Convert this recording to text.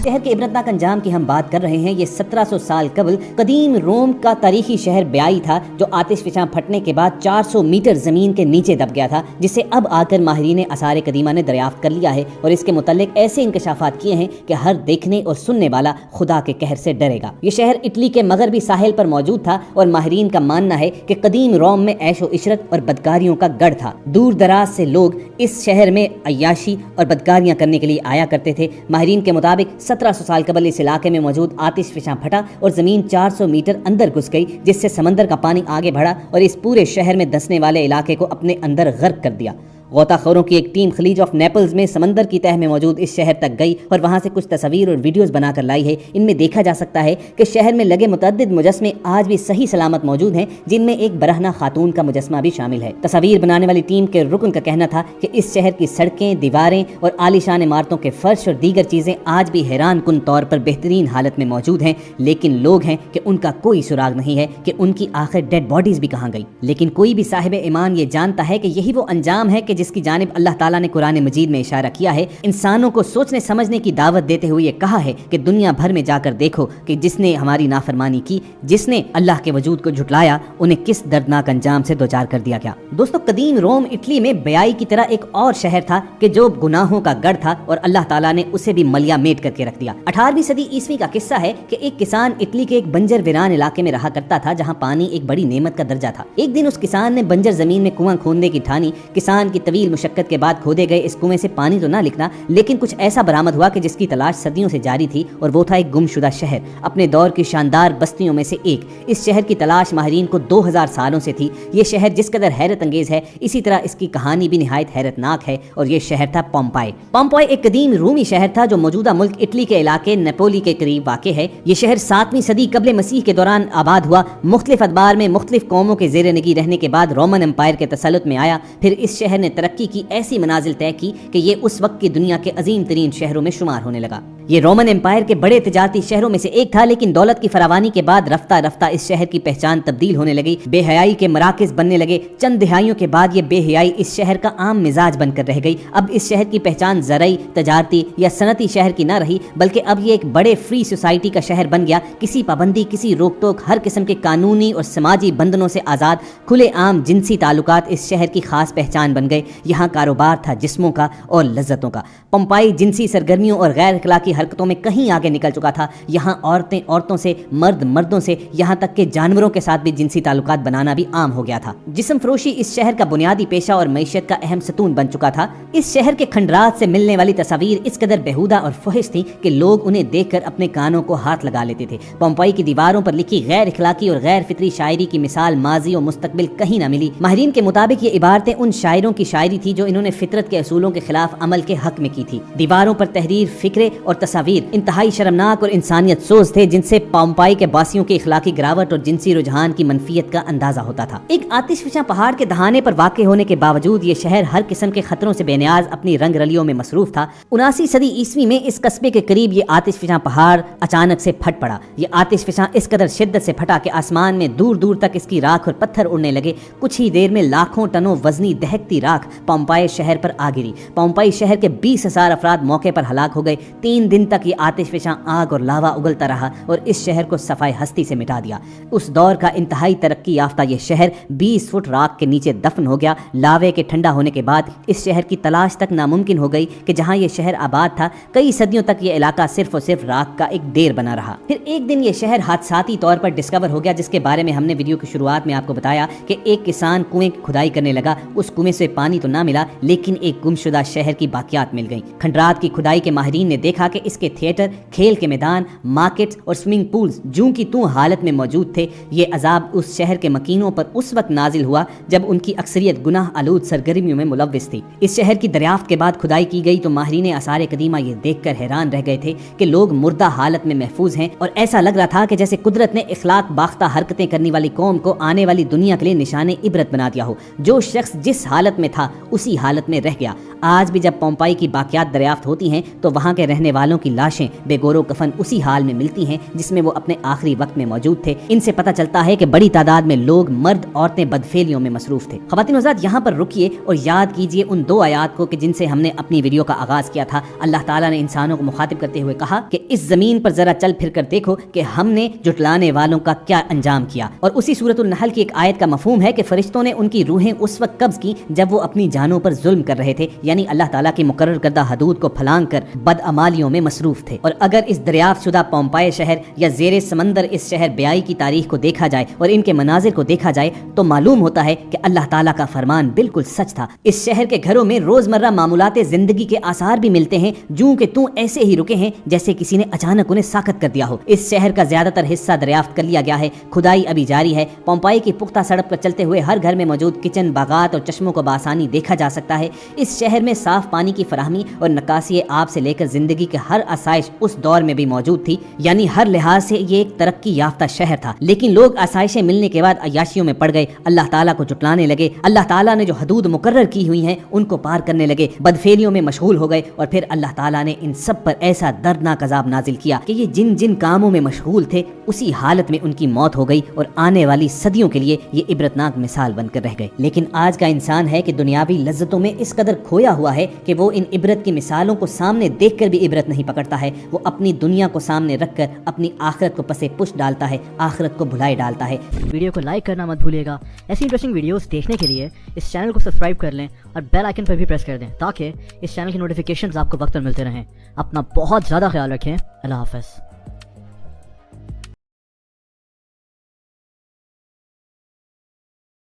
शहर के इबरतनाक अंजाम की हम बात कर रहे हैं। ये 1700 साल कबल कदीम रोम का तारीखी शहर बेआई था, जो आतिशफशां फटने के बाद 400 मीटर जमीन के नीचे दब गया था, जिसे अब आकर माहिरीन आसार कदीमा ने दरियाफ्त कर लिया है और इसके मुतल्लिक ऐसे इंकशाफात किए हैं कि हर देखने और सुनने वाला खुदा के कहर से डरेगा। ये शहर इटली के मगरबी साहिल पर मौजूद था और माहिरीन का मानना है कि कदीम रोम में ऐशो इशरत और बदकारियों का गढ़ था। दूर दराज से लोग इस शहर में अय्याशी और बदकारियां करने के लिए आया करते थे। माहिरीन के मुताबिक 1700 साल कबल इस इलाके में मौजूद आतिशफशां फटा और जमीन 400 मीटर अंदर घुस गई, जिससे समंदर का पानी आगे बढ़ा और इस पूरे शहर में धंसने वाले इलाके को अपने अंदर गर्क कर दिया। गोताखोरों की एक टीम खलीज ऑफ नेपल्स में समंदर की तह में मौजूद इस शहर तक गई और वहां से कुछ तस्वीर और वीडियोस बनाकर लाई है। इनमें देखा जा सकता है कि शहर में लगे मुतअद्दिद मुजस्मे आज भी सही सलामत मौजूद हैं, जिनमें एक बरहना खातून का मुजस्मा भी शामिल है। तस्वीर बनाने वाली टीम के रुकन का कहना था कि इस शहर की सड़कें, दीवारें और आलीशान इमारतों के फर्श और दीगर चीजें आज भी हैरान कुन तौर पर बेहतरीन हालत में मौजूद हैं, लेकिन लोग हैं कि उनका कोई सुराग नहीं है कि उनकी आखिर डेड बॉडीज भी कहाँ गई। लेकिन कोई भी साहिब ईमान ये जानता है कि यही वो अंजाम है कि जिसकी जानिब अल्लाह ताला ने कुरान मजीद में इशारा किया है। इंसानों को सोचने समझने की दावत देते हुए ये कहा है कि दुनिया भर में जाकर देखो कि जिसने हमारी नाफरमानी की, जिसने अल्लाह के वजूद को झुटलाया, उन्हें किस दर्दनाक अंजाम से दोचार कर दिया गया। दोस्तों, कदीम रोम इटली में बेआई की तरह एक और शहर था कि जो गुनाहों का गढ़ था और अल्लाह ताला ने उसे भी मलिया मेट करके रख दिया। 18वीं सदी ईस्वी का किस्सा है कि एक किसान इटली के एक बंजर वीरान इलाके में रहा करता था, जहाँ पानी एक बड़ी नेमत का दर्जा था। एक दिन उस किसान ने बंजर जमीन में कुआं खोदने की ठानी। किसान की तवील मुशक्कत के बाद खोदे गए इस कुएं से पानी तो ना निकला, लेकिन कुछ ऐसा बरामद हुआ कि जिसकी तलाश सदियों से जारी थी, और वो था एक गुमशुदा शहर, अपने दौर की शानदार बस्तियों में से एक। इस शहर की तलाश माहिरीन को 2000 सालों से थी। ये शहर जिस कदर हैरत अंगेज है, इसी तरह इसकी कहानी भी निहायत हैरतनाक है, और ये शहर था पोम्पाई। पोम्पाई एक कदीम रूमी शहर था जो मौजूदा मुल्क इटली के इलाके नेपोली के करीब वाक़ है। ये शहर 7वीं सदी कबल मसीह के दौरान आबाद हुआ। मुख्तलिफ अदबार में मुख्तलिफ कौमों के ज़ेर निगी रहने के बाद रोमन एम्पायर के तसल्लुत में आया। फिर इस शहर ने तरक्की की ऐसी मनाजिल तय की कि ये उस वक्त की दुनिया के अजीम तरीन शहरों में शुमार होने लगा। ये रोमन एम्पायर के बड़े तिजारती शहरों में से एक था, लेकिन दौलत की फरावानी के बाद रफ्ता रफ्ता इस शहर की पहचान तब्दील होने लगी। बेहयाई के मराकज़ बनने लगे। चंद दिहाइयों के बाद ये बेहयाई इस शहर का आम मिजाज बनकर रह गई। अब इस शहर की पहचान ज़रई, तजारती या सनती शहर की न रही, बल्कि अब ये एक बड़े फ्री सोसाइटी का शहर बन गया। किसी पाबंदी, किसी रोक टोक, हर किस्म के कानूनी और समाजी बंधनों से आज़ाद खुले आम जिनसी ताल्लुकात इस शहर की खास पहचान बन गए। यहाँ कारोबार था जिस्मों का और लज्जतों का। पोम्पाई जिनसी सरगर्मियों और गैर अखलाकी हरकतों में कहीं आगे निकल चुका था। यहाँ औरतें औरतों से, मर्द मर्दों से, यहाँ तक के जानवरों के साथ भी जिनसी ताल्लुकात बनाना भी आम हो गया था। जिस्म फरोशी इस शहर का बुनियादी पेशा और मईशत का अहम सतून बन चुका था। इस शहर के खंडरात से मिलने वाली तस्वीर इस कदर बेहुदा और फहिश थी कि लोग उन्हें देखकर अपने कानों को हाथ लगा लेते थे। पोम्पाई की दीवारों पर लिखी गैर अखलाकी और गैर फितरी शायरी की मिसाल माजी और मुस्तकबिल कहीं न मिली। माहिरीन के मुताबिक ये इबारतें उन शायरों की शायरी थी जो इन्होंने फितरत के असूलों के खिलाफ अमल के हक में की थी। दीवारों पर तहरीर, फिक्रे और तस्वीर इंतहाई शर्मनाक और इंसानियत सोज थे, जिनसे पोम्पाई के बासियों की इखलाकी गिरावट और जिनसी रुझान की मनफियत का अंदाजा होता था। एक आतिशफशां पहाड़ के दहाने पर वाक़ होने के बावजूद ये शहर हर किस्म के खतरों से बेनियाज अपनी रंग रलियों में मसरूफ था। 79 सदी ईस्वी में इस कस्बे के करीब ये आतिशफशां पहाड़ अचानक से फट पड़ा। ये आतिशफशां इस कदर शिद्दत से फटा कि आसमान में दूर दूर तक इसकी राख और पत्थर उड़ने लगे। कुछ ही देर में लाखों टनों वजनी दहकती राख पोम्पाई शहर पर आ गिरी। पोम्पाई शहर के 20,000 अफराद मौके पर हलाक हो गए। 3 दिन तक ये आतिशफशां आग और लावा उगलता रहा और इस शहर को सफाई हस्ती से मिटा दिया। उस दौर का इंतहाई तरक्की याफ्ता ये शहर 20 फुट राख के नीचे दफन हो गया। लावे के ठंडा होने के बाद इस शहर की तलाश तक नामुमकिन हो गई कि जहां ये शहर आबाद था, कई सदियों तक ये इलाका सिर्फ और सिर्फ राख का एक ढेर बना रहा। फिर एक दिन ये शहर हादसाती तौर पर डिस्कवर हो गया, जिसके बारे में हमने वीडियो की शुरुआत में आपको बताया कि एक किसान कुएं की खुदाई करने लगा। उस कुएं से पानी तो ना मिला, लेकिन एक गुमशुदा शहर की बाकियात मिल गई। खंडरात की खुदाई के माहिरीन ने देखा कि इसके थिएटर, खेल के मैदान, मार्केट्स और स्विमिंग पूल्स जूं की तूं हालत में मौजूद थे। ये अजाब उस शहर के मकीनों पर उस वक्त नाजिल हुआ जब उनकी अक्सरियत गुनाह आलूद सरगर्मियों में मुलव्विस थी। इस शहर की दरियाफ्त के बाद खुदाई की गई तो माहिरीन आसार कदीमा ये देखकर हैरान रह गए थे कि लोग मुर्दा हालत में महफूज हैं, और ऐसा लग रहा था कि जैसे कुदरत ने इखलाक बाख्ता हरकतें करने वाली कौम को आने वाली दुनिया के लिए निशाने इबरत बना दिया हो। जो शख्स जिस हालत में था उसी हालत में रह गया। आज भी जब पोम्पाई की बाकियात दरियाफ्त होती हैं तो वहाँ के रहने वालों والوں کی لاشیں بے گورو کفن اسی حال میں ملتی ہیں جس میں وہ اپنے آخری وقت میں موجود تھے۔ ان سے پتہ چلتا ہے کہ بڑی تعداد میں لوگ، مرد عورتیں بدفعلیوں میں مصروف تھے۔ خواتین و حضرات، یہاں پر رکیے اور یاد کیجئے ان 2 آیات کو کہ جن سے ہم نے اپنی ویڈیو کا آغاز کیا تھا۔ اللہ تعالیٰ نے انسانوں کو مخاطب کرتے ہوئے کہا کہ اس زمین پر ذرا چل پھر کر دیکھو کہ ہم نے جھٹلانے والوں کا کیا انجام کیا۔ اور اسی سورۃ النحل کی ایک آیت کا مفہوم ہے کہ فرشتوں نے ان کی روحیں اس وقت قبض کی جب وہ اپنی جانوں پر ظلم کر رہے تھے، یعنی اللہ تعالیٰ کی مقرر کردہ حدود کو پھلانگ کر بدعمالیوں میں مصروف تھے۔ اور اگر اس دریافت شدہ پومپائے شہر یا زیر سمندر اس شہر بیائی کی تاریخ کو دیکھا جائے اور ان کے مناظر کو دیکھا جائے تو معلوم ہوتا ہے کہ اللہ تعالیٰ کا فرمان بالکل سچ تھا۔ اس شہر کے گھروں میں روزمرہ معمولات زندگی کے آثار بھی ملتے ہیں، جوں کہ توں ایسے ہی رکے ہیں جیسے کسی نے اچانک انہیں ساکت کر دیا ہو۔ اس شہر کا زیادہ تر حصہ دریافت کر لیا گیا ہے، کھدائی ابھی جاری ہے۔ پومپائی کی پختہ سڑک پر چلتے ہوئے ہر گھر میں موجود کچن، باغات اور چشموں کو بآسانی دیکھا جا سکتا ہے۔ اس شہر میں صاف پانی کی فراہمی اور نکاسی آب سے لے کر زندگی کے ہر آسائش اس دور میں بھی موجود تھی، یعنی ہر لحاظ سے یہ ایک ترقی یافتہ شہر تھا۔ لیکن لوگ آسائشیں ملنے کے بعد عیاشیوں میں پڑ گئے، اللہ تعالیٰ کو جھٹلانے لگے، اللہ تعالیٰ نے جو حدود مقرر کی ہوئی ہیں ان کو پار کرنے لگے، بدفعلیوں میں مشغول ہو گئے، اور پھر اللہ تعالیٰ نے ان سب پر ایسا دردناک عذاب نازل کیا کہ یہ جن جن کاموں میں مشغول تھے اسی حالت میں ان کی موت ہو گئی، اور آنے والی صدیوں کے لیے یہ عبرتناک مثال بن کر رہ گئے۔ لیکن آج کا انسان ہے کہ دنیاوی لذتوں میں اس قدر کھویا ہوا ہے کہ وہ ان عبرت کی مثالوں کو سامنے دیکھ کر بھی عبرت نہیں پکڑتا ہے۔ وہ اپنی دنیا کو سامنے رکھ کر اپنی آخرت کو پسے پش ڈالتا ہے، آخرت کو بھلائے ڈالتا ہے۔ ویڈیو کو لائک کرنا مت بھولیے گا۔ ایسی انٹرسٹنگ ویڈیوز دیکھنے کے لیے اس چینل کو سبسکرائب کر لیں اور بیل آئکن پر بھی پریس کر دیں تاکہ اس چینل کی نوٹیفیکیشنز آپ کو وقت پر ملتے رہیں۔ اپنا بہت زیادہ خیال رکھیں۔ اللہ حافظ۔